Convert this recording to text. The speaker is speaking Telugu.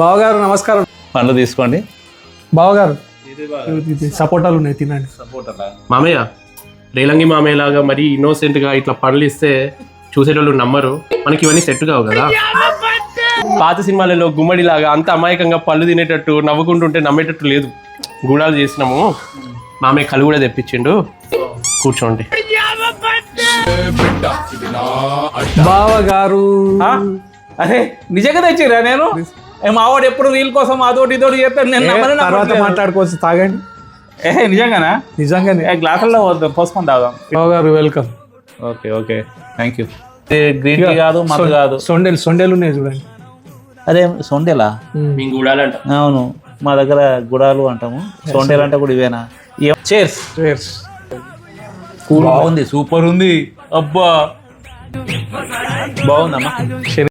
బావగారు నమస్కారం. పండ్లు తీసుకోండి. బావగారు సపోటాలు ఉన్నాయి, తినండి. మామయ్య రేలంగి మామయ్య లాగా మరి ఇన్నోసెంట్ గా ఇట్లా పండ్లు ఇస్తే చూసేటోళ్ళు నమ్మరు. మనకి ఇవన్నీ సెట్ కావు కదా. పాత సినిమాలలో గుమ్మడి లాగా అంత అమాయకంగా పళ్ళు తినేటట్టు నవ్వుకుంటుంటే నమ్మేటట్టు లేదు. గూడాలు చేసినాము. మామయ్య కళ్ళు కూడా తెప్పించిండు. కూర్చోండి. బావగారు అరే నిజంగా తెచ్చిరా? నేను మావాడు ఎప్పుడు వీళ్ళ కోసం అదోటి ఇదోటి చేస్తాను. నేను తర్వాత మాట్లాడుకోవచ్చు, తాగండి. నిజంగానా? నిజంగానే. గ్లాసుల్లో పోసుకొని తాగాం. బావగారు welcome. Okay okay thank you. Green tea కాదు, మత్తు కాదు. సొండెలు ఉన్నాయి చూడండి. అరే సొండెలా? మేము గూడాలంట. అవును, మా దగ్గర గుడాలు అంటాము. సొండెలు అంటే కూడా ఇవేనా? చేర్స్. బాగుంది, సూపర్ ఉంది. అబ్బా బాగుందమ్మా.